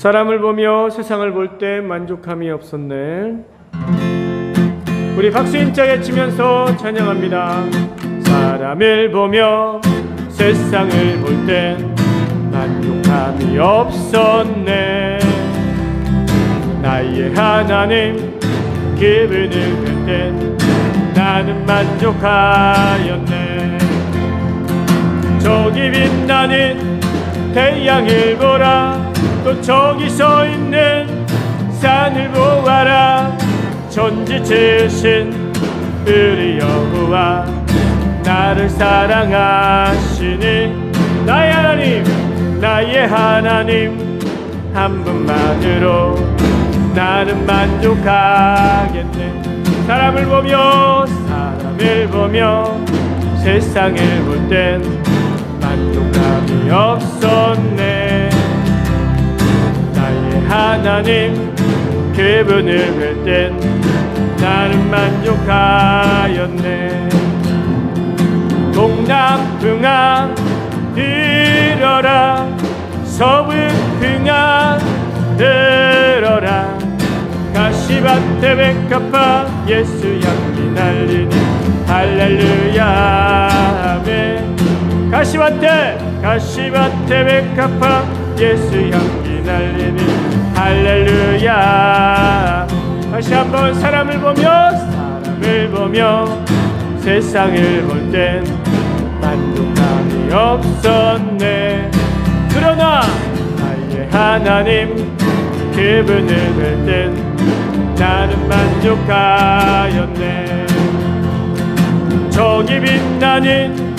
사람을 보며 세상을 볼 때 만족함이 없었네. 우리 박수 힘차게 치면서 찬양합니다. 사람을 보며 세상을 볼 때 만족함이 없었네. 나의 하나님 기분을 볼 때 나는 만족하였네. 저기 빛나는 태양을 보라. 또 저기 서 있는 산을 보아라. 천지 지으신 우리 여호와 나를 사랑하시니 나의 하나님 나의 하나님 한 분만으로 나는 만족하겠네. 사람을 보며 세상을 볼 땐 만족감이 없었네. 나의 하나님 그분을 볼 땐 나는 만족하였네. 동남풍아 들어라. 서북풍아 들어라. 가시밭에 백합화 예수 향기 날리니 할렐루야 아멘. 가시밭에 백합화 예수 향기 날리니 할렐루야. 다시 한번 사람을 보며 세상을 볼 땐 만족감이 없었네. 그러나 나의 하나님 그분을 볼 땐 나는 만족하였네. 저기 빛나는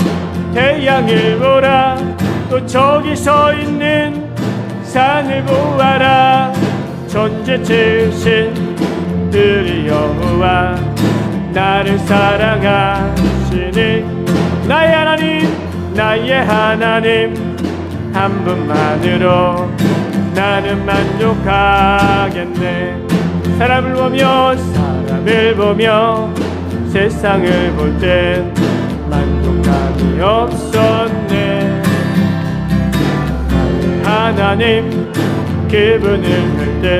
태양을 보라. 또 저기 서 있는 산을 보아라. 천지 지으신 우리 여호와 나를 사랑하시니 나의 하나님 한 분만으로 나는 만족하겠네. 사람을 보며 세상을 볼 땐 만족감이 없었네. 나의 하나님 그분을 볼 땐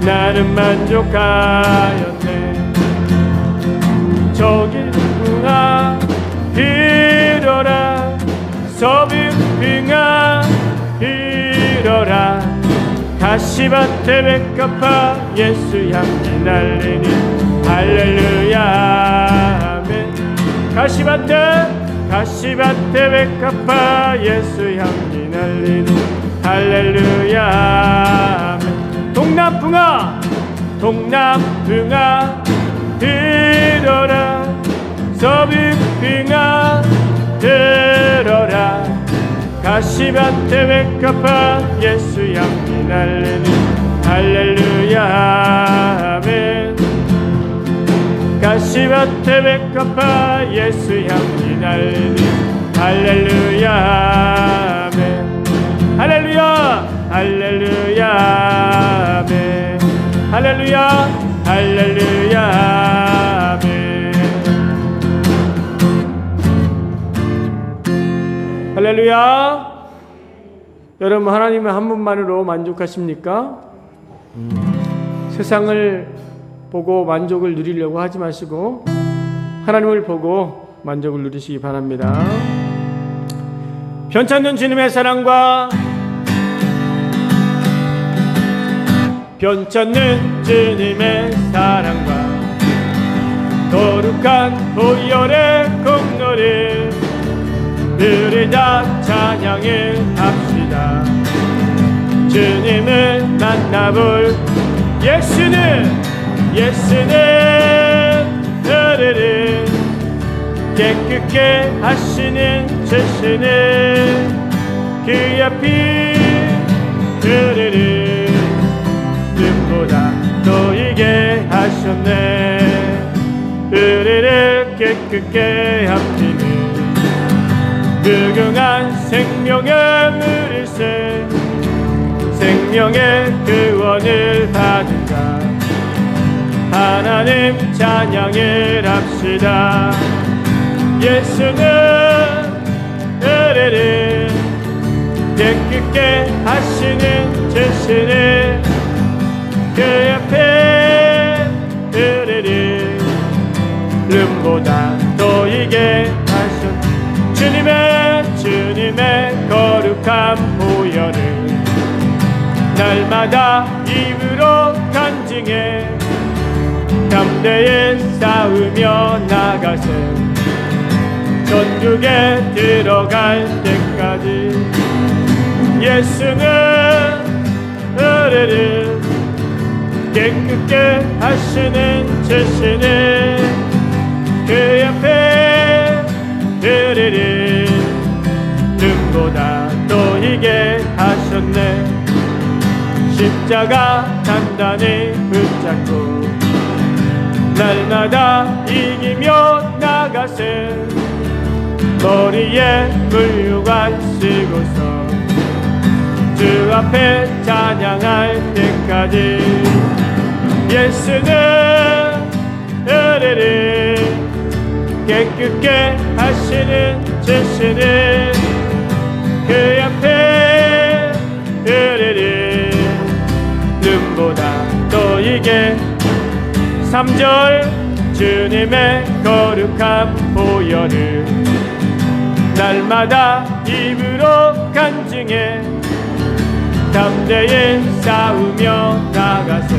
나는 만족하였네. 저기 풍아 불어라. 서북풍아 불어라. 가시밭에 백합화 예수 향기 날리니 할렐루야 아멘. 가시밭에 백합화 예수 향기 날리니 할렐루야 아멘. 동남풍아 들어라. 서북풍아 들어라. 가시밭에 백합화 예수 향기 날리니 할렐루야 아멘. 가시밭에 백합화 예수 향기 날리니 할렐루야 아멘. 할렐루야 아멘. 할렐루야 아멘. 할렐루야. 여러분 하나님은 한 분만으로 만족하십니까? 세상을 보고 만족을 누리려고 하지 마시고 하나님을 보고 만족을 누리시기 바랍니다. 변찮는 주님의 사랑과 거룩한 보혈의 공로를 우리 다 찬양을 합시다. 주님을 만나볼 예수는 너를 깨끗게 하시는 제시는 그 앞이 우리를 눈보다 보이게 하셨네. 우리를 깨끗게 합치는 무궁한 생명의 물새 생명의 구원을 받은 자 하나님 찬양을 합시다. 예수는 우리를 깨끗게 하시는 주시는 그 옆에 으르르 름보다 보이게 하신 주님의 거룩한 보혈을 날마다 입으로 간증해 담대히 싸우며 나가세 천국에 들어갈 때까지 예수는 으르르 깨끗게 하시는 주시는 그 옆에 으르르 눈보다 또이게 하셨네 십자가 단단히 붙잡고 날마다 이기며 나가세 머리에 물류관 쓰고서 주 앞에 찬양할 때까지 예수는 으르르 깨끗게 하시는 주시는 그 앞에 으르르 눈보다 또이게 3절 주님의 거룩한 보혈을 날마다 입으로 간증해 담대히 싸우며 나가세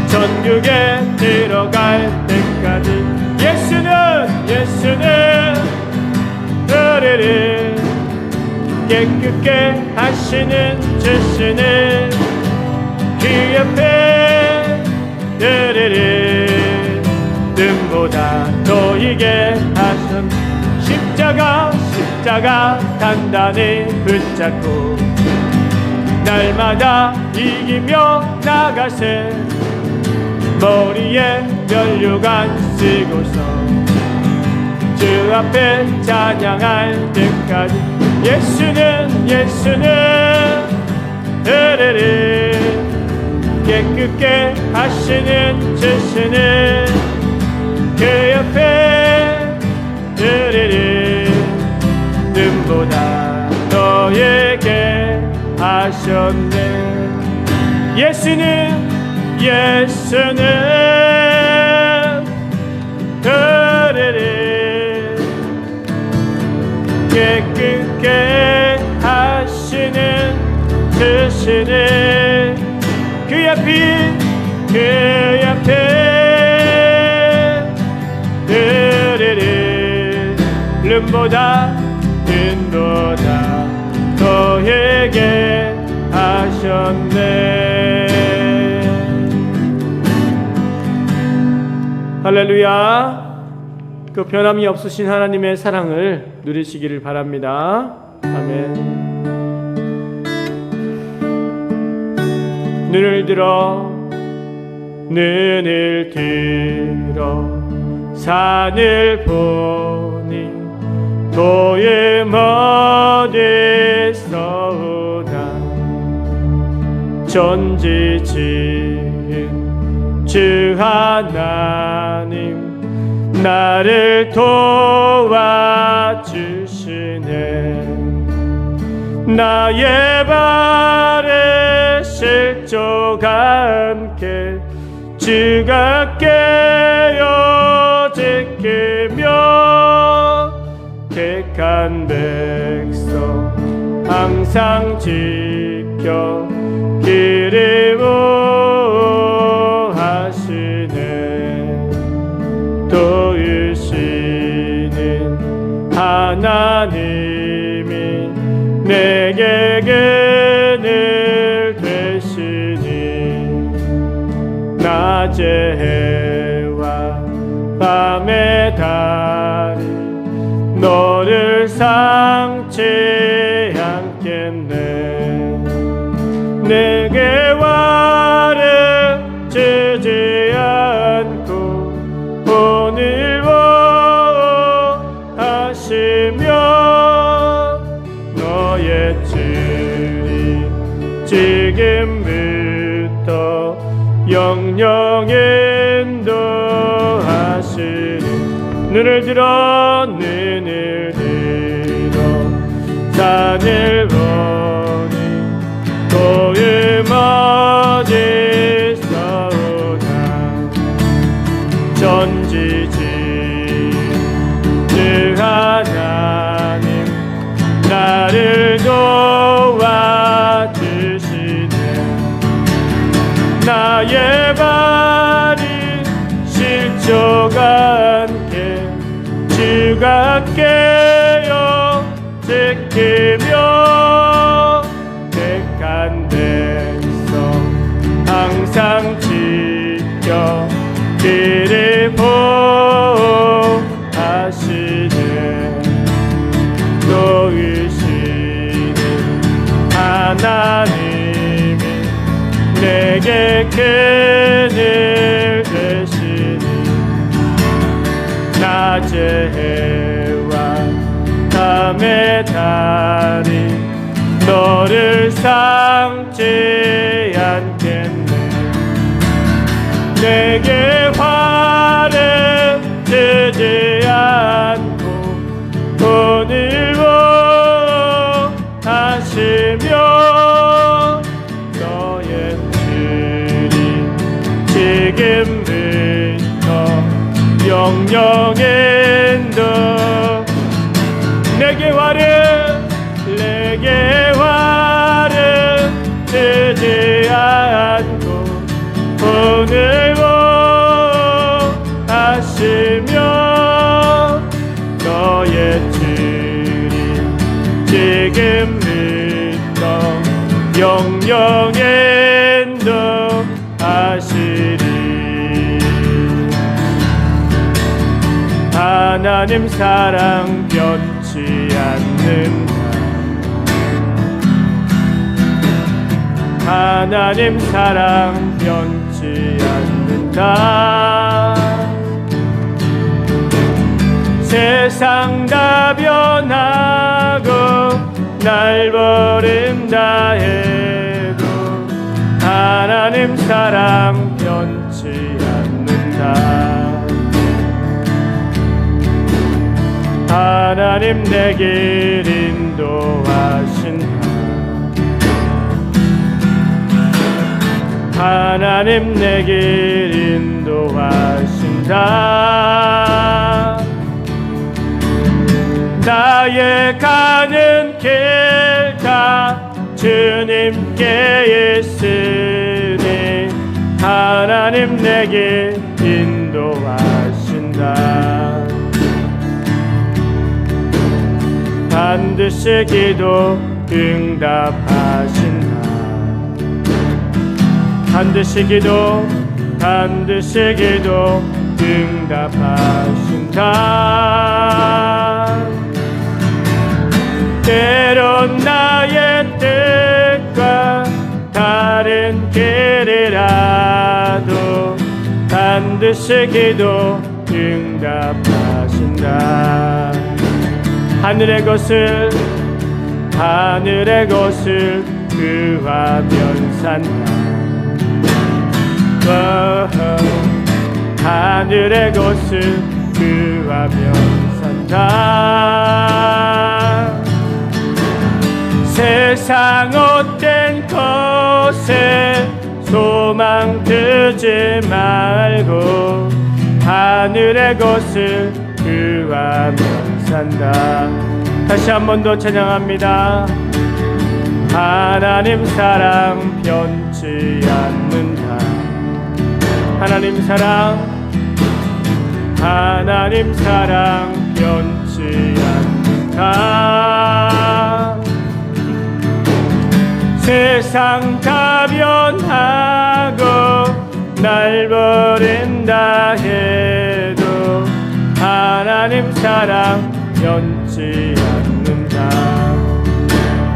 천국에 들어갈 때까지 예수는 으르르 깨끗게 하시는 주시는 그 옆에 으르르 눈보다 또이게 하신 십자가 단단히 붙잡고 날마다 이기며 나가세 머리에 면류관 쓰고서 주 앞에 찬양할 때까지 예수는 으르르 깨끗게 하시는 주시는 그 옆에 으르르 눈보다 너에게 하셨네 예수는 으르르 깨끗게 하시는 주시는 그 옆에 으르르 눈보다 너에게 하셨네. 할렐루야. 그 변함이 없으신 하나님의 사랑을 누리시기를 바랍니다. 아멘. 눈을 들어 산을 보니 도움 어디서오나 전지지은 주 하나님 나를 도와주시네 나의 발에 실족 않게 주가 깨어 지키며 택한 백성 항상 지켜 기름하시네 도우시는 하나님이 내게 그늘 되시니 낮의 해와 밤의 달이 너를 상치 않겠네 내게 와를 주지 않고 오늘 보호하시며 너의 줄이 지금부터 영영 인도하시니 눈을 들어 산을 보니 내게 그늘 되시니 낮의 해와 밤의 달이 너를 삼지 않겠네. 내게 화를 주지 않고 오늘 하시며 너의 주님 지금부터 영영엔도 내게 화를 주지 않고 오늘 하시며 너의 주님 지금부터 영영엔도 하시리. 하나님 사랑 변치 않는다. 하나님 사랑 변치 않는다. 세상 다 변하고 날 버린다 해도 하나님 사랑 변치 않는다. 하나님 내 길 인도하신다. 하나님 내 길 인도하신다. 나의 가는 길 다 주님께 있으니 하나님 내 길 인도하신다. 반드시 기도 응답하신다. 반드시 기도 응답하신다. 때론 나의 뜻과 다른 길이라도 반드시 기도 응답하신다. 하늘의 것을 그와 면산다. 하늘의 것을 그와 면산다. 세상 헛된 것에 소망 두지 말고 하늘의 것을 그와 면산다. 다시 한 번 더 찬양합니다. 하나님 사랑 변치 않는다. 하나님 사랑 변치 않는다. 세상 다 변하고 날 버린다 해도 하나님 사랑 변치 않는다.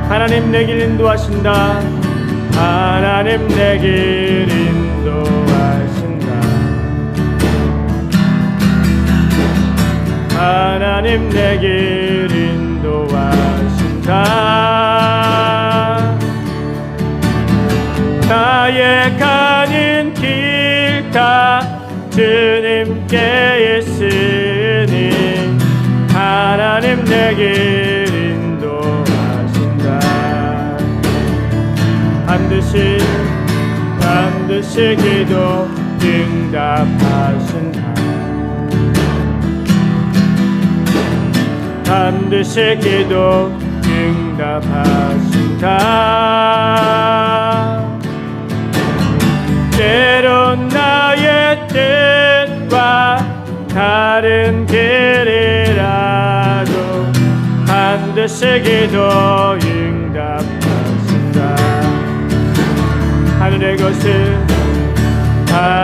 하나님 내 길 인도하신다. 하나님 내 길 인도하신다. 하나님 내 길 인도하신다. 나의 가는 길 다 주님께 있으니 하나님 내 길 인도하신다. 반드시 기도 응답하신다. 반드시 기도 응답하신다. 때론 나의 뜻과 다른 길이라도 반드시 기도 응답하신다.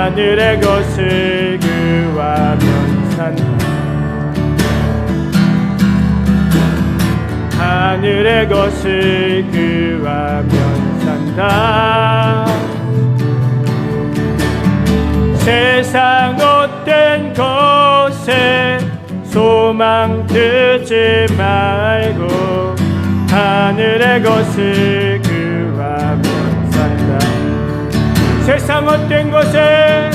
하늘의 것을 그와 면산다. 하늘의 것을 그와 면산다. 듣지 말고 하늘의 것을 구하며 산다. 세상 헛된 것에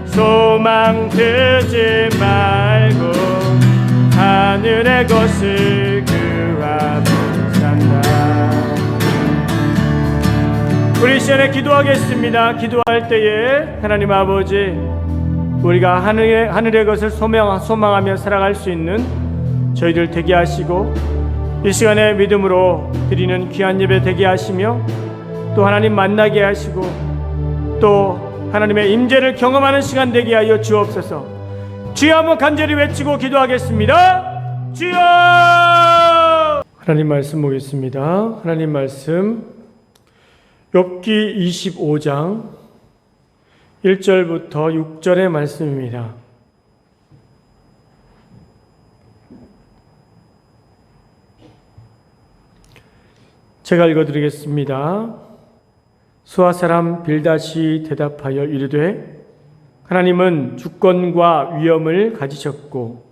소망 두지 말고 하늘의 것을 구하며 산다. 우리 이 시간에 기도하겠습니다. 기도할 때에 하나님 아버지, 우리가 하늘의 것을 소망하며 살아갈 수 있는 저희들 되게 하시고, 이 시간에 믿음으로 드리는 귀한 예배 되게 하시며, 또 하나님 만나게 하시고, 또 하나님의 임재를 경험하는 시간 되게 하여 주옵소서. 주여 한번 간절히 외치고 기도하겠습니다. 주여! 하나님 말씀 보겠습니다. 하나님 말씀 욥기 25장 1절부터 6절의 말씀입니다. 제가 읽어드리겠습니다. 수아 사람 빌닷이 대답하여 이르되, 하나님은 주권과 위엄을 가지셨고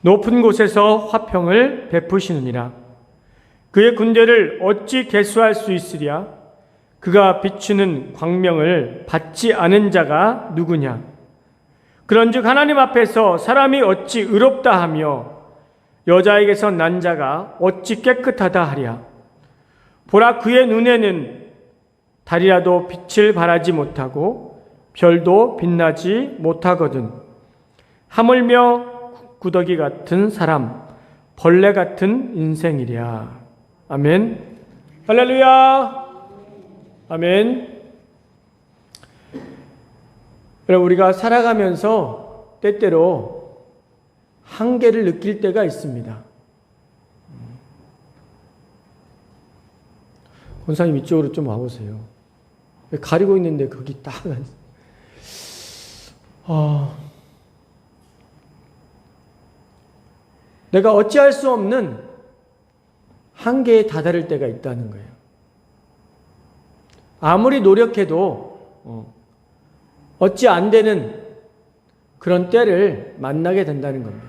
높은 곳에서 화평을 베푸시느니라. 그의 군대를 어찌 계수할 수 있으랴? 그가 비추는 광명을 받지 않은 자가 누구냐? 그런즉 하나님 앞에서 사람이 어찌 의롭다 하며 여자에게서 난 자가 어찌 깨끗하다 하랴? 보라, 그의 눈에는 달이라도 빛을 발하지 못하고 별도 빛나지 못하거든. 하물며 구더기 같은 사람, 벌레 같은 인생이랴. 아멘. 할렐루야. 아멘. 여러분, 우리가 살아가면서 때때로 한계를 느낄 때가 있습니다. 권사님 이쪽으로 좀 와보세요. 가리고 있는데 거기 딱 내가 어찌할 수 없는 한계에 다다를 때가 있다는 거예요. 아무리 노력해도 어찌 안 되는 그런 때를 만나게 된다는 겁니다.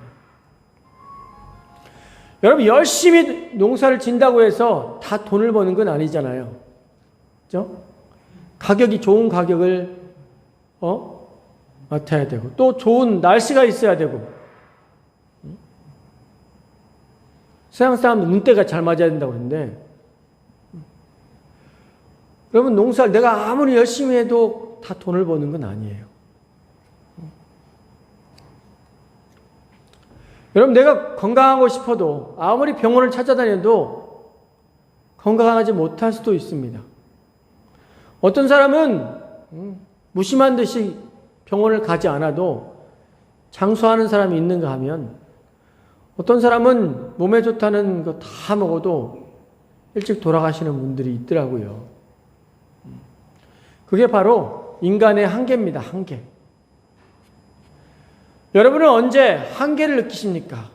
여러분, 열심히 농사를 진다고 해서 다 돈을 버는 건 아니잖아요. 그렇죠? 가격이 좋은 가격을 맡아야 되고, 또 좋은 날씨가 있어야 되고, 서양 사람도 눈대가 잘 맞아야 된다고 그러는데, 여러분, 농사를 내가 아무리 열심히 해도 다 돈을 버는 건 아니에요. 여러분, 내가 건강하고 싶어도 아무리 병원을 찾아다녀도 건강하지 못할 수도 있습니다. 어떤 사람은 무심한 듯이 병원을 가지 않아도 장수하는 사람이 있는가 하면, 어떤 사람은 몸에 좋다는 거 다 먹어도 일찍 돌아가시는 분들이 있더라고요. 그게 바로 인간의 한계입니다. 한계. 여러분은 언제 한계를 느끼십니까?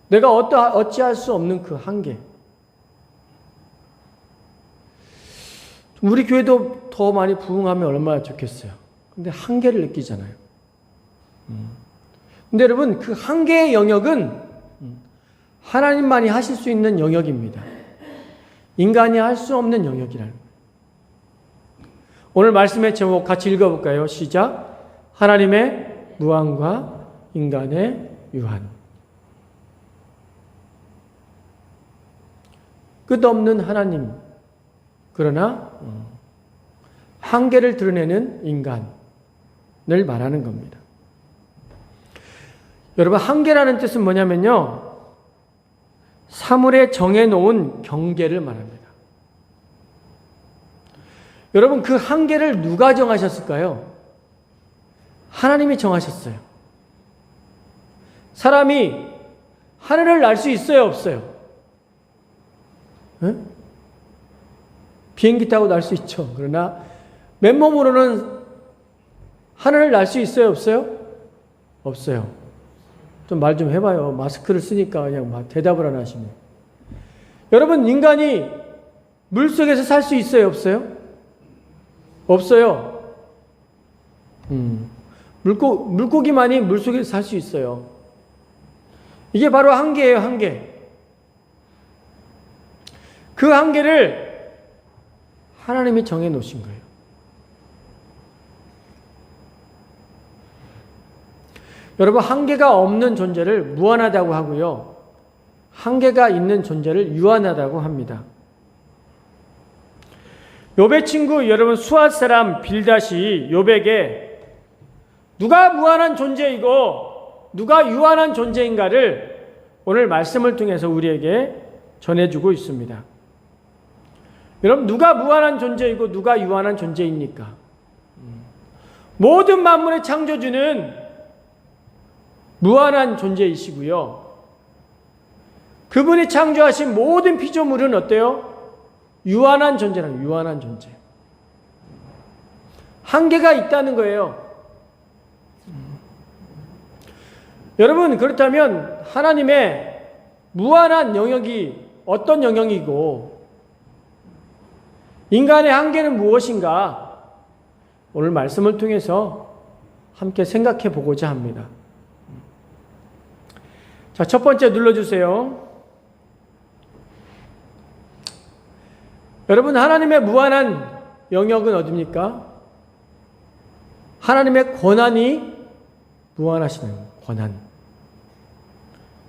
내가 어찌할 수 없는 그 한계. 우리 교회도 더 많이 부흥하면 얼마나 좋겠어요. 근데 한계를 느끼잖아요. 근데 여러분, 그 한계의 영역은 하나님만이 하실 수 있는 영역입니다. 인간이 할 수 없는 영역이라는 거예요. 오늘 말씀의 제목 같이 읽어볼까요? 시작. 하나님의 무한과 인간의 유한. 끝없는 하나님, 그러나 한계를 드러내는 인간을 말하는 겁니다. 여러분, 한계라는 뜻은 뭐냐면요, 사물에 정해놓은 경계를 말합니다. 여러분, 그 한계를 누가 정하셨을까요? 하나님이 정하셨어요. 사람이 하늘을 날 수 있어요, 없어요? 네? 비행기 타고 날 수 있죠. 그러나 맨몸으로는 하늘을 날 수 있어요, 없어요? 없어요. 좀 말 좀 해봐요. 마스크를 쓰니까 그냥 대답을 안 하시네. 여러분, 인간이 물속에서 살 수 있어요, 없어요? 없어요. 물고기만이 물속에서 살 수 있어요. 이게 바로 한계예요, 한계. 그 한계를 하나님이 정해 놓으신 거예요. 여러분, 한계가 없는 존재를 무한하다고 하고요. 한계가 있는 존재를 유한하다고 합니다. 욥의 친구 여러분 수앗 사람 빌닷이 욥에게 누가 무한한 존재이고 누가 유한한 존재인가를 오늘 말씀을 통해서 우리에게 전해주고 있습니다. 여러분, 누가 무한한 존재이고 누가 유한한 존재입니까? 모든 만물의 창조주는 무한한 존재이시고요. 그분이 창조하신 모든 피조물은 어때요? 유한한 존재라는, 유한한 존재. 한계가 있다는 거예요. 여러분, 그렇다면 하나님의 무한한 영역이 어떤 영역이고 인간의 한계는 무엇인가? 오늘 말씀을 통해서 함께 생각해 보고자 합니다. 자, 첫 번째 눌러주세요. 여러분, 하나님의 무한한 영역은 어디입니까? 하나님의 권한이 무한하시는 거예요. 권한.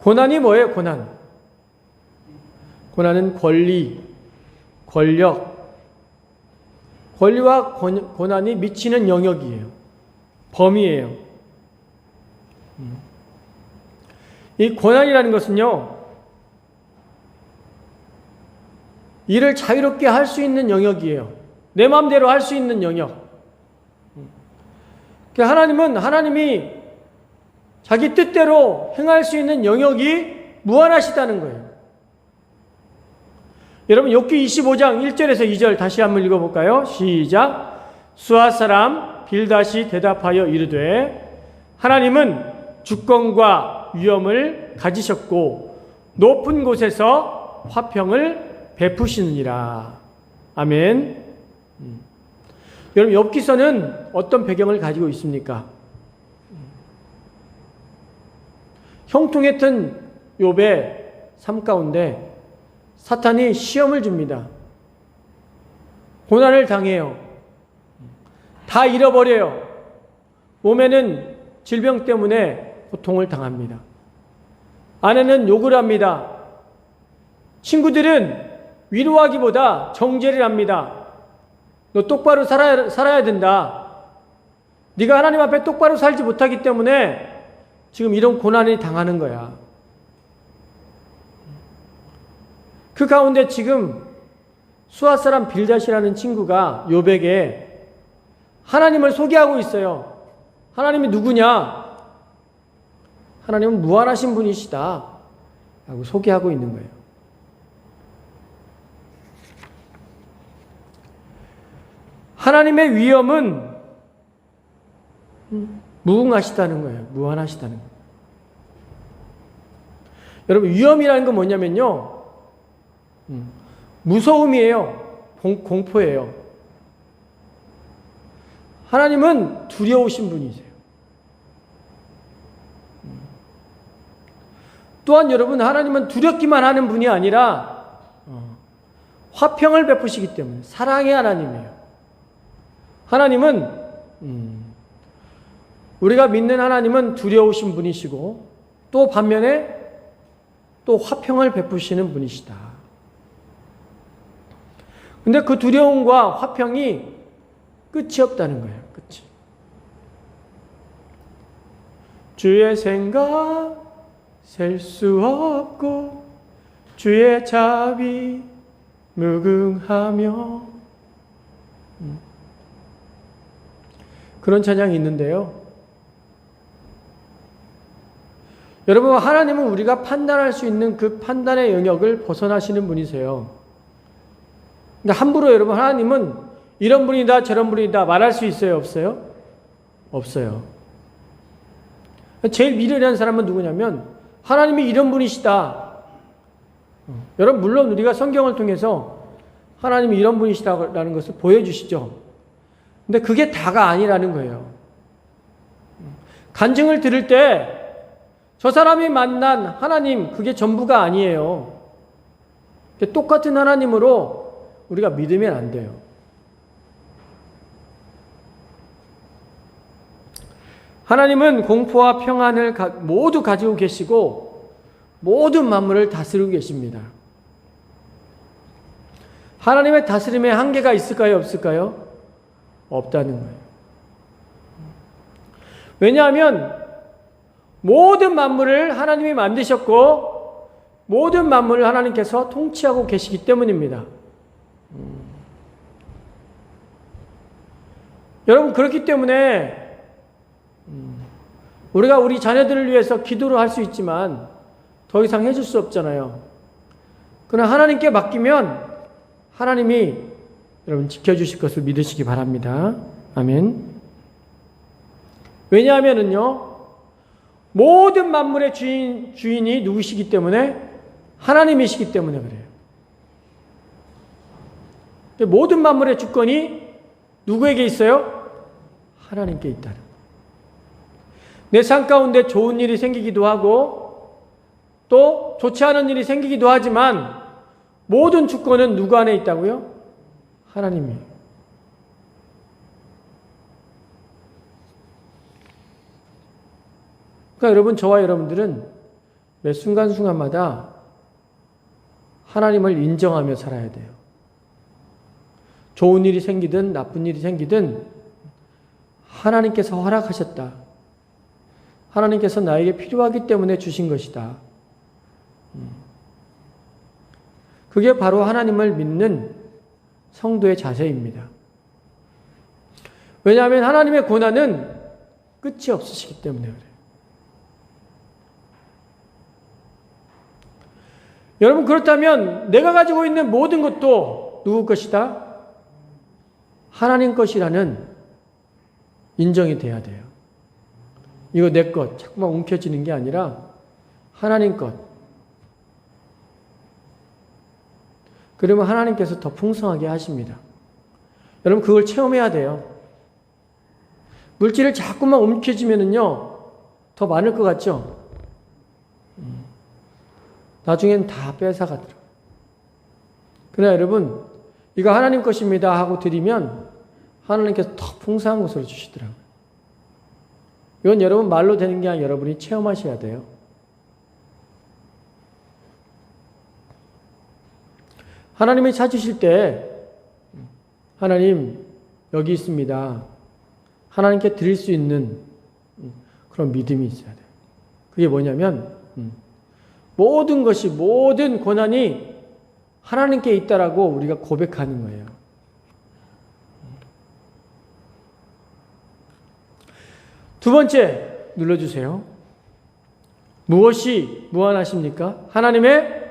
권한이 뭐예요? 권한. 권한은 권리, 권력. 권리와 권한이 미치는 영역이에요. 범위예요. 이 권한이라는 것은요, 일을 자유롭게 할 수 있는 영역이에요. 내 마음대로 할 수 있는 영역. 하나님이 자기 뜻대로 행할 수 있는 영역이 무한하시다는 거예요. 여러분, 욥기 25장 1절에서 2절 다시 한번 읽어볼까요? 시작. 수앗 사람 빌닷이 대답하여 이르되 하나님은 주권과 위엄을 가지셨고 높은 곳에서 화평을 베푸시느니라. 아멘. 여러분, 욥기서는 어떤 배경을 가지고 있습니까? 형통했던 욥의 삶 가운데 사탄이 시험을 줍니다. 고난을 당해요. 다 잃어버려요. 몸에는 질병 때문에 고통을 당합니다. 아내는 욕을 합니다. 친구들은 위로하기보다 정죄를 합니다. 너 똑바로 살아야 된다. 네가 하나님 앞에 똑바로 살지 못하기 때문에 지금 이런 고난을 당하는 거야. 그 가운데 지금 수앗 사람 빌닷이라는 친구가 욥에게 하나님을 소개하고 있어요. 하나님이 누구냐? 하나님은 무한하신 분이시다 라고 소개하고 있는 거예요. 하나님의 위엄은 무궁하시다는 거예요. 무한하시다는 거예요. 여러분, 위엄이라는 건 뭐냐면요, 무서움이에요. 공포예요. 하나님은 두려우신 분이세요. 또한 여러분, 하나님은 두렵기만 하는 분이 아니라 화평을 베푸시기 때문에 사랑의 하나님이에요. 하나님은 우리가 믿는 하나님은 두려우신 분이시고 또 반면에 또 화평을 베푸시는 분이시다. 근데 그 두려움과 화평이 끝이 없다는 거예요. 끝이. 주의 생각 셀 수 없고 주의 자비 무궁하며, 그런 찬양이 있는데요. 여러분, 하나님은 우리가 판단할 수 있는 그 판단의 영역을 벗어나시는 분이세요. 근데 함부로 여러분, 하나님은 이런 분이다 저런 분이다 말할 수 있어요? 없어요? 없어요. 제일 미련한 사람은 누구냐면 하나님이 이런 분이시다. 여러분, 물론 우리가 성경을 통해서 하나님이 이런 분이시다라는 것을 보여주시죠. 근데 그게 다가 아니라는 거예요. 간증을 들을 때 저 사람이 만난 하나님, 그게 전부가 아니에요. 똑같은 하나님으로 우리가 믿으면 안 돼요. 하나님은 공포와 평안을 모두 가지고 계시고 모든 만물을 다스리고 계십니다. 하나님의 다스림에 한계가 있을까요? 없을까요? 없다는 거예요. 왜냐하면 모든 만물을 하나님이 만드셨고 모든 만물을 하나님께서 통치하고 계시기 때문입니다. 여러분, 그렇기 때문에 우리가 우리 자녀들을 위해서 기도를 할 수 있지만 더 이상 해줄 수 없잖아요. 그러나 하나님께 맡기면 하나님이 여러분 지켜주실 것을 믿으시기 바랍니다. 아멘. 왜냐하면은요, 모든 만물의 주인이 누구시기 때문에? 하나님이시기 때문에 그래요. 모든 만물의 주권이 누구에게 있어요? 하나님께 있다는. 내 삶 가운데 좋은 일이 생기기도 하고 또 좋지 않은 일이 생기기도 하지만 모든 주권은 누구 안에 있다고요? 하나님이에요. 그러니까 여러분, 저와 여러분들은 매 순간순간마다 하나님을 인정하며 살아야 돼요. 좋은 일이 생기든 나쁜 일이 생기든 하나님께서 허락하셨다. 하나님께서 나에게 필요하기 때문에 주신 것이다. 그게 바로 하나님을 믿는 성도의 자세입니다. 왜냐하면 하나님의 고난은 끝이 없으시기 때문에 그래요. 여러분, 그렇다면 내가 가지고 있는 모든 것도 누구 것이다? 하나님 것이라는 인정이 돼야 돼요. 이거 내 것, 자꾸만 움켜쥐는 게 아니라 하나님 것. 그러면 하나님께서 더 풍성하게 하십니다. 여러분, 그걸 체험해야 돼요. 물질을 자꾸만 움켜쥐면은요, 더 많을 것 같죠? 나중엔 다 뺏어가더라고요. 그러나 여러분, 이거 하나님 것입니다 하고 드리면 하나님께서 더 풍성한 것으로 주시더라고요. 이건 여러분 말로 되는 게 아니라 여러분이 체험하셔야 돼요. 하나님이 찾으실 때 하나님 여기 있습니다. 하나님께 드릴 수 있는 그런 믿음이 있어야 돼요. 그게 뭐냐면 모든 것이, 모든 고난이 하나님께 있다라고 우리가 고백하는 거예요. 두 번째 눌러주세요. 무엇이 무한하십니까? 하나님의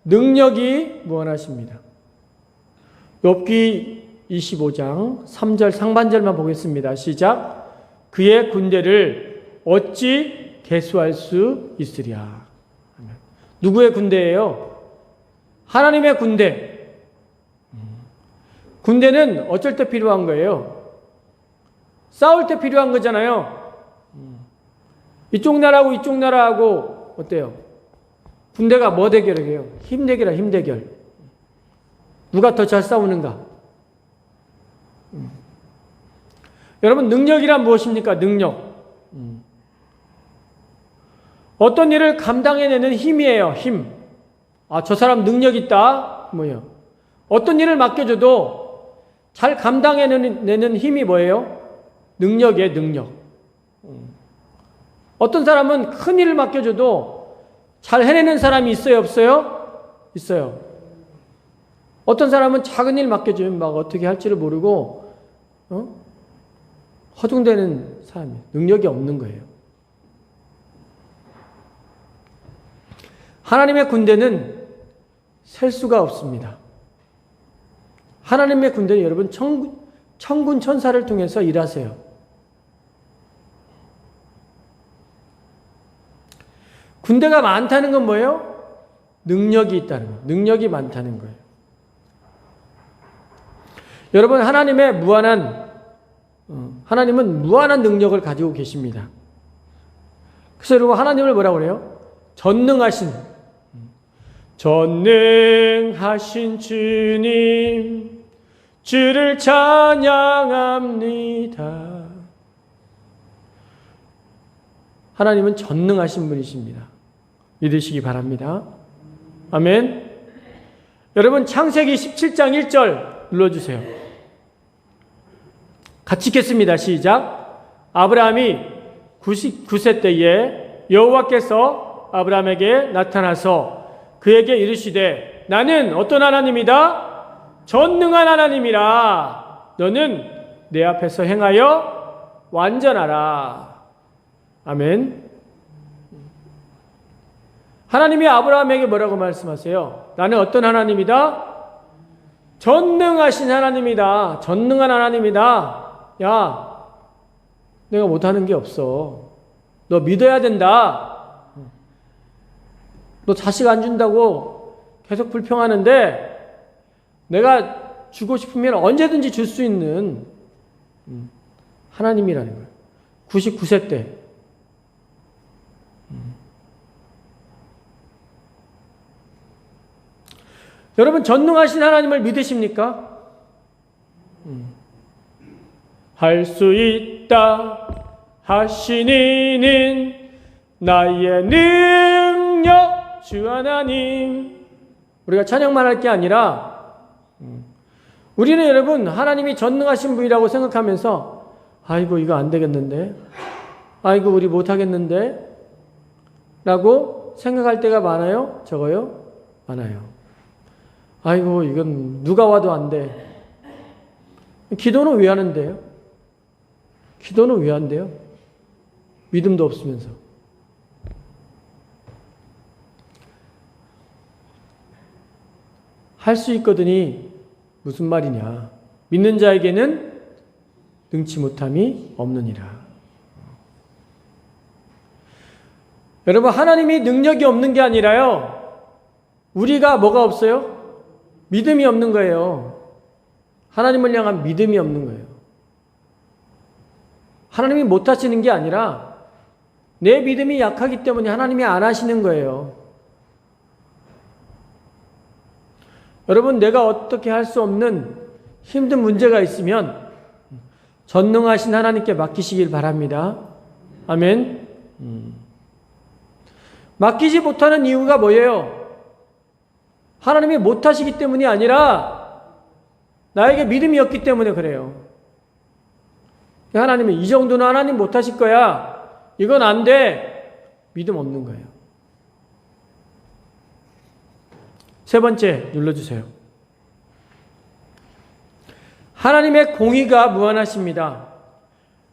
능력이 무한하십니다. 욥기 25장 3절 상반절만 보겠습니다. 시작. 그의 군대를 어찌 계수할 수 있으랴. 누구의 군대예요? 하나님의 군대. 군대는 어쩔 때 필요한 거예요? 싸울 때 필요한 거잖아요. 이쪽 나라하고 이쪽 나라하고 어때요? 군대가 뭐 대결이에요? 힘 대결이야, 힘 대결. 누가 더 잘 싸우는가? 여러분, 능력이란 무엇입니까? 능력. 어떤 일을 감당해내는 힘이에요. 힘. 아, 저 사람 능력 있다. 뭐예요? 어떤 일을 맡겨줘도 잘 감당해내는 힘이 뭐예요? 능력이에요. 능력. 어떤 사람은 큰 일을 맡겨줘도 잘 해내는 사람이 있어요? 없어요? 있어요. 어떤 사람은 작은 일 맡겨주면 막 어떻게 할지를 모르고 허둥대는 사람이에요. 능력이 없는 거예요. 하나님의 군대는 셀 수가 없습니다. 하나님의 군대는 여러분 천군 천사를 통해서 일하세요. 군대가 많다는 건 뭐예요? 능력이 있다는 거예요. 능력이 많다는 거예요. 여러분, 하나님은 무한한 능력을 가지고 계십니다. 그래서 여러분 하나님을 뭐라고 그래요? 전능하신 주님, 주를 찬양합니다. 하나님은 전능하신 분이십니다. 믿으시기 바랍니다. 아멘. 여러분 창세기 17장 1절 눌러주세요. 같이 읽겠습니다. 시작. 아브라함이 99세 때에 여호와께서 아브라함에게 나타나서 그에게 이르시되 나는 어떤 하나님이다? 전능한 하나님이라. 너는 내 앞에서 행하여 완전하라. 아멘. 하나님이 아브라함에게 뭐라고 말씀하세요? 나는 어떤 하나님이다? 전능하신 하나님이다. 전능한 하나님이다. 야, 내가 못하는 게 없어. 너 믿어야 된다. 너 자식 안 준다고 계속 불평하는데 내가 주고 싶으면 언제든지 줄 수 있는 하나님이라는 거예요. 99세 때. 여러분 전능하신 하나님을 믿으십니까? 할 수 있다 하시니는 나의 능력 주 하나님. 우리가 찬양만 할 게 아니라 우리는 여러분 하나님이 전능하신 분이라고 생각하면서 아이고 이거 안 되겠는데, 아이고 우리 못하겠는데 라고 생각할 때가 많아요? 적어요? 많아요. 아이고 이건 누가 와도 안 돼. 기도는 왜 하는데요? 기도는 왜 안 돼요? 믿음도 없으면서. 할 수 있거든이 무슨 말이냐. 믿는 자에게는 능치 못함이 없느니라. 여러분 하나님이 능력이 없는 게 아니라요. 우리가 뭐가 없어요? 믿음이 없는 거예요. 하나님을 향한 믿음이 없는 거예요. 하나님이 못하시는 게 아니라 내 믿음이 약하기 때문에 하나님이 안 하시는 거예요. 여러분 내가 어떻게 할 수 없는 힘든 문제가 있으면 전능하신 하나님께 맡기시길 바랍니다. 아멘. 맡기지 못하는 이유가 뭐예요? 하나님이 못하시기 때문이 아니라 나에게 믿음이 없기 때문에 그래요. 하나님이 이 정도는 하나님 못하실 거야. 이건 안 돼. 믿음 없는 거예요. 세 번째 눌러주세요. 하나님의 공의가 무한하십니다.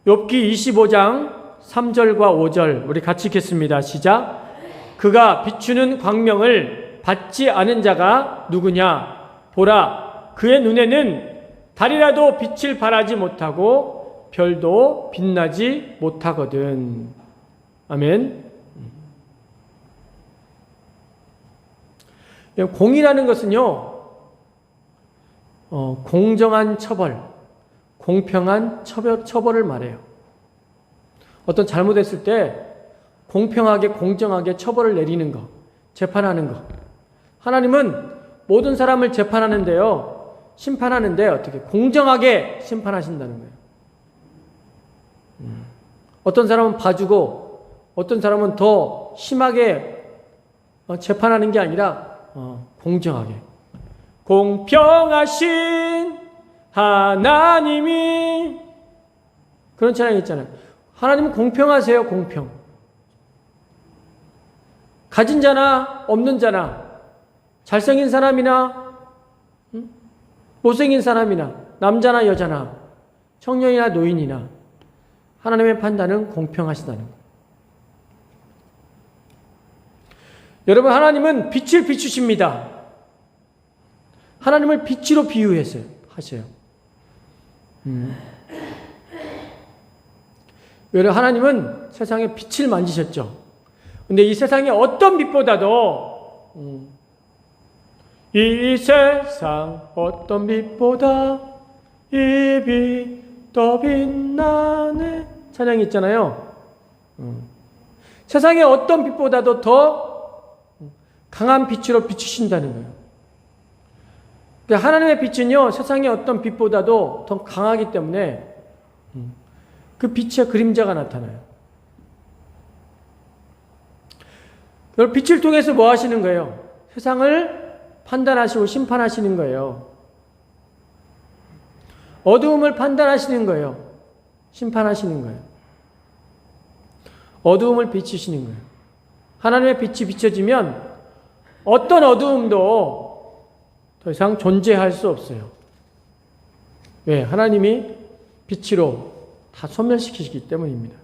욥기 25장 3절과 5절 우리 같이 읽겠습니다. 시작. 그가 비추는 광명을 받지 않은 자가 누구냐? 보라, 그의 눈에는 달이라도 빛을 발하지 못하고 별도 빛나지 못하거든. 아멘. 공의라는 것은요, 공정한 처벌, 공평한 처벌을 말해요. 어떤 잘못했을 때 공평하게 공정하게 처벌을 내리는 거, 재판하는 거. 하나님은 모든 사람을 재판하는데요, 심판하는데 어떻게 공정하게 심판하신다는 거예요. 어떤 사람은 봐주고 어떤 사람은 더 심하게 재판하는 게 아니라 공정하게. 공평하신 하나님이, 그런 찬양이 있잖아요. 하나님은 공평하세요. 공평. 가진 자나 없는 자나, 잘생긴 사람이나 못생긴 사람이나, 남자나 여자나, 청년이나 노인이나 하나님의 판단은 공평하시다는 거예요. 여러분 하나님은 빛을 비추십니다. 하나님을 빛으로 비유하세요. 여러분 하나님은 세상에 빛을 만지셨죠. 근데 이 세상에 어떤 빛보다도 이 세상 어떤 빛보다 이 빛 더 빛나네 찬양이 있잖아요. 세상의 어떤 빛보다도 더 강한 빛으로 비추신다는 거예요. 그러니까 하나님의 빛은요, 세상의 어떤 빛보다도 더 강하기 때문에 그 빛의 그림자가 나타나요. 그걸 빛을 통해서 뭐 하시는 거예요? 세상을 판단하시고 심판하시는 거예요. 어두움을 판단하시는 거예요. 심판하시는 거예요. 어두움을 비추시는 거예요. 하나님의 빛이 비춰지면 어떤 어두움도 더 이상 존재할 수 없어요. 왜? 하나님이 빛으로 다 소멸시키시기 때문입니다.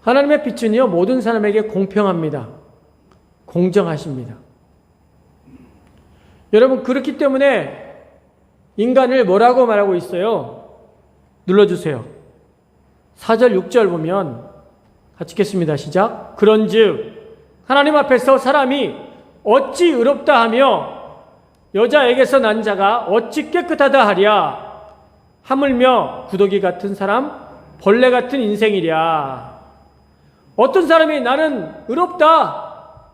하나님의 빛은요, 모든 사람에게 공평합니다. 공정하십니다. 여러분, 그렇기 때문에 인간을 뭐라고 말하고 있어요? 눌러주세요. 4절, 6절 보면 같이 읽겠습니다. 시작. 그런즉 하나님 앞에서 사람이 어찌 의롭다 하며 여자에게서 난 자가 어찌 깨끗하다 하랴. 하물며 구더기 같은 사람, 벌레 같은 인생이랴. 어떤 사람이 나는 의롭다,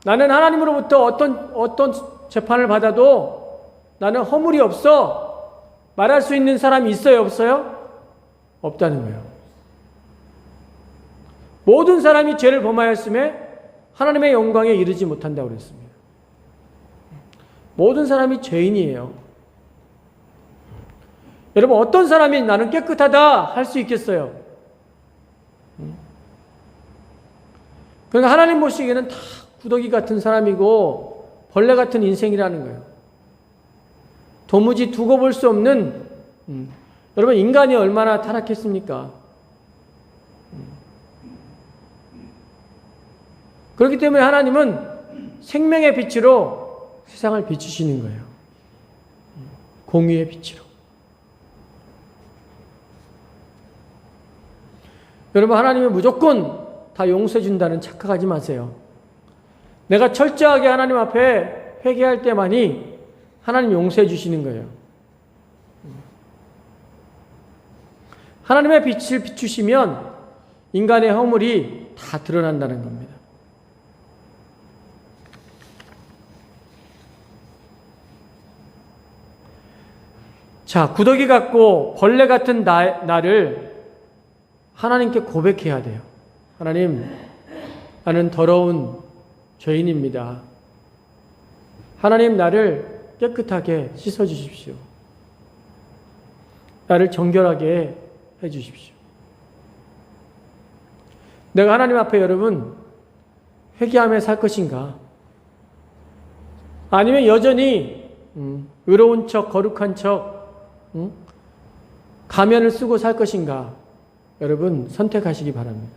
나는 하나님으로부터 어떤 재판을 받아도 나는 허물이 없어 말할 수 있는 사람이 있어요, 없어요? 없다는 거예요. 모든 사람이 죄를 범하였음에 하나님의 영광에 이르지 못한다고 그랬습니다. 모든 사람이 죄인이에요. 여러분, 어떤 사람이 나는 깨끗하다 할 수 있겠어요? 그러니까 하나님 보시기에는 다 구더기 같은 사람이고 벌레 같은 인생이라는 거예요. 도무지 두고 볼 수 없는, 여러분, 인간이 얼마나 타락했습니까? 그렇기 때문에 하나님은 생명의 빛으로 세상을 비추시는 거예요. 공의의 빛으로. 여러분, 하나님이 무조건 다 용서해 준다는 착각하지 마세요. 내가 철저하게 하나님 앞에 회개할 때만이 하나님 용서해 주시는 거예요. 하나님의 빛을 비추시면 인간의 허물이 다 드러난다는 겁니다. 자, 구더기 같고 벌레 같은 나를 하나님께 고백해야 돼요. 하나님, 나는 더러운 죄인입니다. 하나님, 나를 깨끗하게 씻어주십시오. 나를 정결하게 해주십시오. 내가 하나님 앞에 여러분 회개하며 살 것인가? 아니면 여전히 의로운 척, 거룩한 척, 가면을 쓰고 살 것인가? 여러분 선택하시기 바랍니다.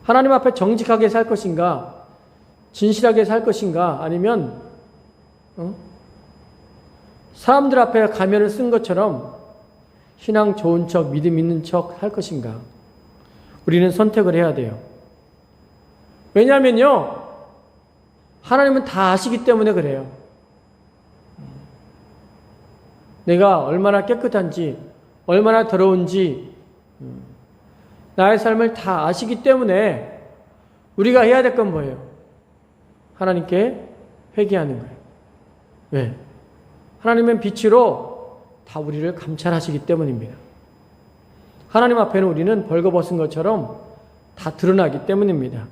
하나님 앞에 정직하게 살 것인가? 진실하게 살 것인가? 아니면 사람들 앞에 가면을 쓴 것처럼 신앙 좋은 척, 믿음 있는 척 할 것인가? 우리는 선택을 해야 돼요. 왜냐하면요, 하나님은 다 아시기 때문에 그래요. 내가 얼마나 깨끗한지, 얼마나 더러운지 나의 삶을 다 아시기 때문에 우리가 해야 될 건 뭐예요? 하나님께 회개하는 거예요. 왜? 하나님은 빛으로 다 우리를 감찰하시기 때문입니다. 하나님 앞에는 우리는 벌거벗은 것처럼 다 드러나기 때문입니다.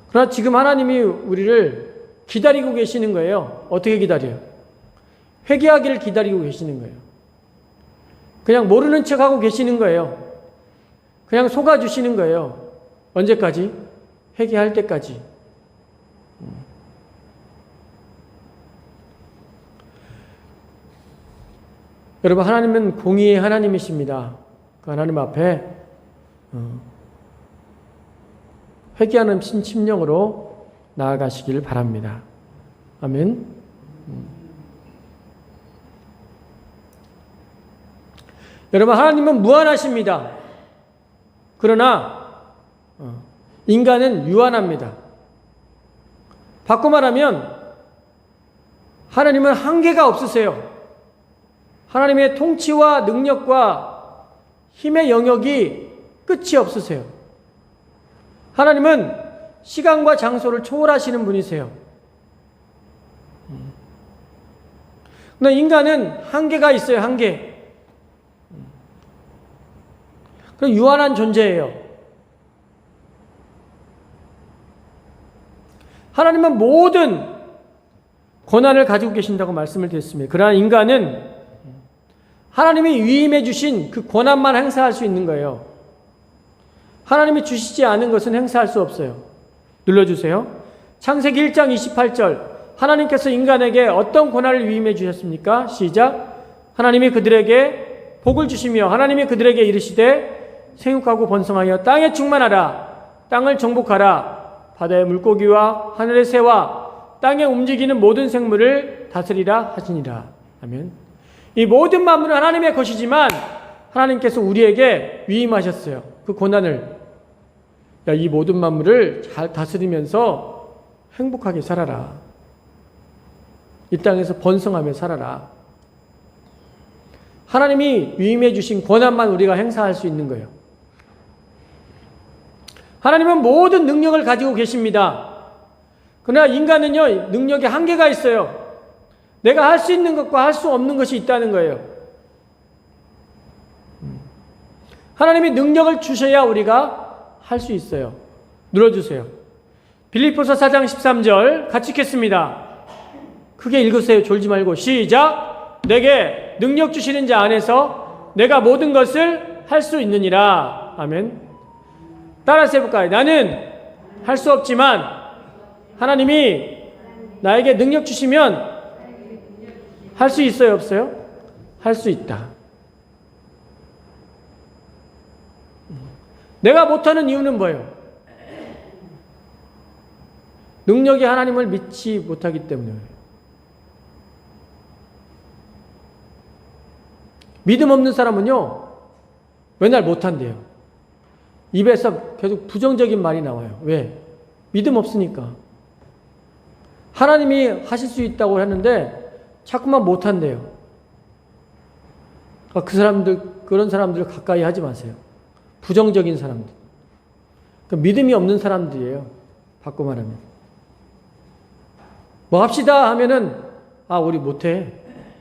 그러나 지금 하나님이 우리를 기다리고 계시는 거예요. 어떻게 기다려요? 회개하기를 기다리고 계시는 거예요. 그냥 모르는 척하고 계시는 거예요. 그냥 속아주시는 거예요. 언제까지? 회개할 때까지. 여러분, 하나님은 공의의 하나님이십니다. 그 하나님 앞에 회개하는 심령으로 나아가시길 바랍니다. 아멘. 여러분, 하나님은 무한하십니다. 그러나 인간은 유한합니다. 바꿔 말하면 하나님은 한계가 없으세요. 하나님의 통치와 능력과 힘의 영역이 끝이 없으세요. 하나님은 시간과 장소를 초월하시는 분이세요. 그러나 인간은 한계가 있어요. 한계. 그럼 유한한 존재예요. 하나님은 모든 권한을 가지고 계신다고 말씀을 드렸습니다. 그러나 인간은 하나님이 위임해 주신 그 권한만 행사할 수 있는 거예요. 하나님이 주시지 않은 것은 행사할 수 없어요. 눌러주세요. 창세기 1장 28절. 하나님께서 인간에게 어떤 권한을 위임해 주셨습니까? 시작. 하나님이 그들에게 복을 주시며 하나님이 그들에게 이르시되 생육하고 번성하여 땅에 충만하라. 땅을 정복하라. 바다의 물고기와 하늘의 새와 땅에 움직이는 모든 생물을 다스리라 하시니라. 아멘. 이 모든 만물은 하나님의 것이지만 하나님께서 우리에게 위임하셨어요. 그 권한을. 야, 이 모든 만물을 잘 다스리면서 행복하게 살아라. 이 땅에서 번성하며 살아라. 하나님이 위임해 주신 권한만 우리가 행사할 수 있는 거예요. 하나님은 모든 능력을 가지고 계십니다. 그러나 인간은요, 능력에 한계가 있어요. 내가 할 수 있는 것과 할 수 없는 것이 있다는 거예요. 하나님이 능력을 주셔야 우리가 할 수 있어요. 눌러주세요. 빌립보서 4장 13절 같이 읽겠습니다. 크게 읽으세요. 졸지 말고. 시작. 내게 능력 주시는 자 안에서 내가 모든 것을 할 수 있느니라. 아멘. 따라서 해볼까요? 나는 할 수 없지만 하나님이 나에게 능력 주시면 할 수 있어요? 없어요? 할 수 있다. 내가 못하는 이유는 뭐예요? 능력이 하나님을 믿지 못하기 때문이에요. 믿음 없는 사람은요, 맨날 못한대요. 입에서 계속 부정적인 말이 나와요. 왜? 믿음 없으니까. 하나님이 하실 수 있다고 하는데 자꾸만 못한대요. 그런 사람들 가까이 하지 마세요. 부정적인 사람들. 믿음이 없는 사람들이에요. 바꿔 말하면. 뭐 합시다 하면은, 아, 우리 못해.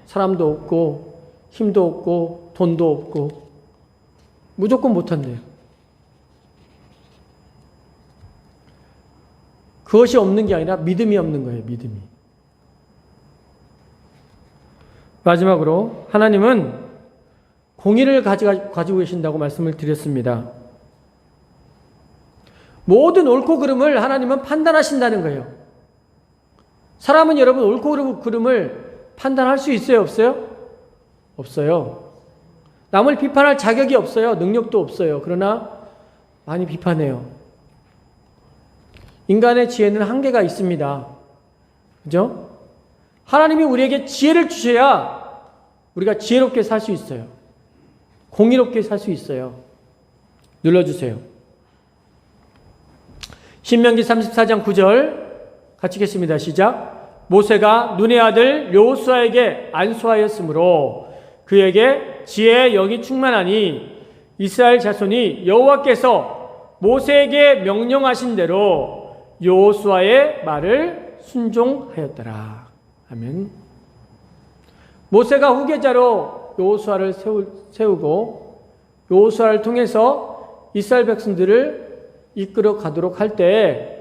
사람도 없고, 힘도 없고, 돈도 없고, 무조건 못한대요. 그것이 없는 게 아니라 믿음이 없는 거예요. 믿음이. 마지막으로 하나님은 공의를 가지고 계신다고 말씀을 드렸습니다. 모든 옳고 그름을 하나님은 판단하신다는 거예요. 사람은 여러분 옳고 그름을 판단할 수 있어요? 없어요? 없어요. 남을 비판할 자격이 없어요. 능력도 없어요. 그러나 많이 비판해요. 인간의 지혜는 한계가 있습니다. 그죠? 하나님이 우리에게 지혜를 주셔야 우리가 지혜롭게 살 수 있어요. 공의롭게 살 수 있어요. 눌러주세요. 신명기 34장 9절 같이 읽겠습니다. 시작. 모세가 눈의 아들 여호수아에게 안수하였으므로 그에게 지혜의 영이 충만하니 이스라엘 자손이 여호와께서 모세에게 명령하신 대로 여호수아의 말을 순종하였더라. 아멘. 모세가 후계자로 여호수아를 세우고 여호수아를 통해서 이스라엘 백성들을 이끌어 가도록 할 때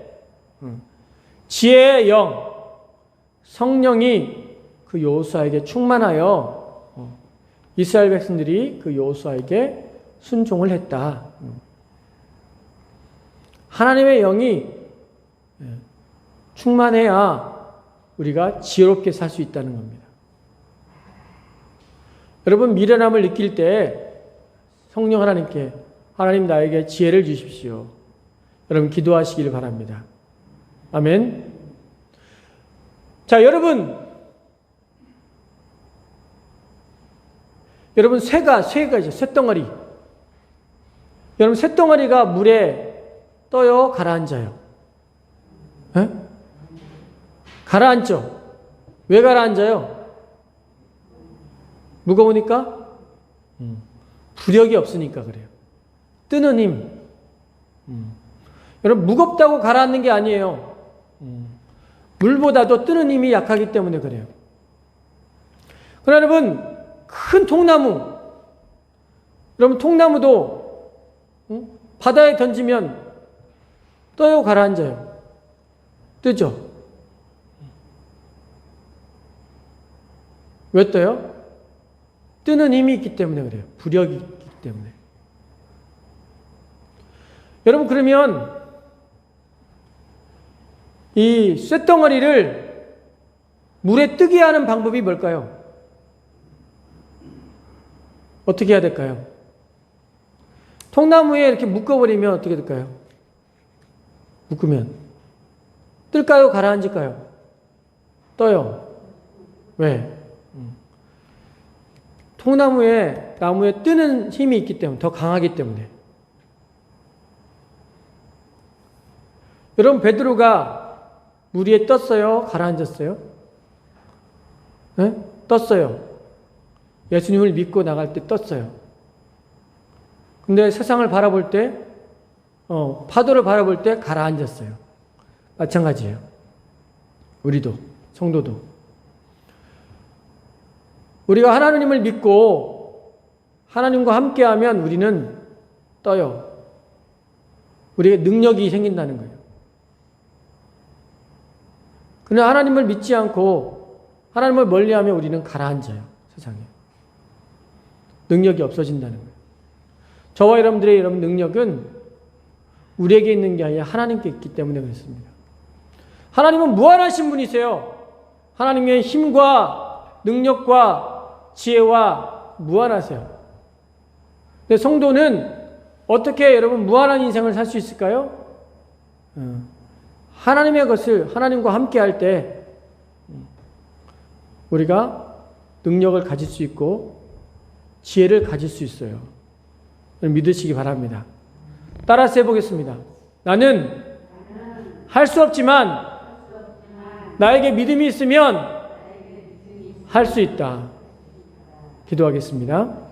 지혜의 영, 성령이 그 여호수아에게 충만하여 이스라엘 백성들이 그 여호수아에게 순종을 했다. 하나님의 영이 충만해야 우리가 지혜롭게 살 수 있다는 겁니다. 여러분 미련함을 느낄 때 성령 하나님께 하나님 나에게 지혜를 주십시오. 여러분 기도하시기를 바랍니다. 아멘. 자, 여러분 새가 있죠. 쇳덩어리. 여러분 쇳덩어리가 물에 떠요? 가라앉아요? 에? 가라앉죠. 왜 가라앉아요? 무거우니까? 부력이 없으니까 그래요. 뜨는 힘. 여러분, 무겁다고 가라앉는 게 아니에요. 물보다도 뜨는 힘이 약하기 때문에 그래요. 그러나 여러분, 큰 통나무. 여러분, 통나무도 바다에 던지면 떠요, 가라앉아요? 뜨죠? 왜 떠요? 뜨는 힘이 있기 때문에 그래요. 부력이 있기 때문에. 여러분, 그러면 이 쇳덩어리를 물에 뜨게 하는 방법이 뭘까요? 어떻게 해야 될까요? 통나무에 이렇게 묶어버리면 어떻게 될까요? 묶으면 뜰까요? 가라앉을까요? 떠요. 왜? 나무에 뜨는 힘이 있기 때문에, 더 강하기 때문에. 여러분, 베드로가 물 위에 떴어요? 가라앉았어요? 네? 떴어요. 예수님을 믿고 나갈 때 떴어요. 근데 세상을 바라볼 때, 파도를 바라볼 때 가라앉았어요. 마찬가지예요. 우리도, 성도도. 우리가 하나님을 믿고 하나님과 함께하면 우리는 떠요. 우리에게 능력이 생긴다는 거예요. 그러나 하나님을 믿지 않고 하나님을 멀리하면 우리는 가라앉아요. 세상에. 능력이 없어진다는 거예요. 저와 여러분들의 능력은 우리에게 있는 게 아니라 하나님께 있기 때문에 그렇습니다. 하나님은 무한하신 분이세요. 하나님의 힘과 능력과 지혜와 무한하세요. 근데 성도는 어떻게 여러분 무한한 인생을 살 수 있을까요? 하나님의 것을 하나님과 함께 할 때 우리가 능력을 가질 수 있고 지혜를 가질 수 있어요. 믿으시기 바랍니다. 따라서 해보겠습니다. 나는 할 수 없지만 나에게 믿음이 있으면 할 수 있다. 기도하겠습니다.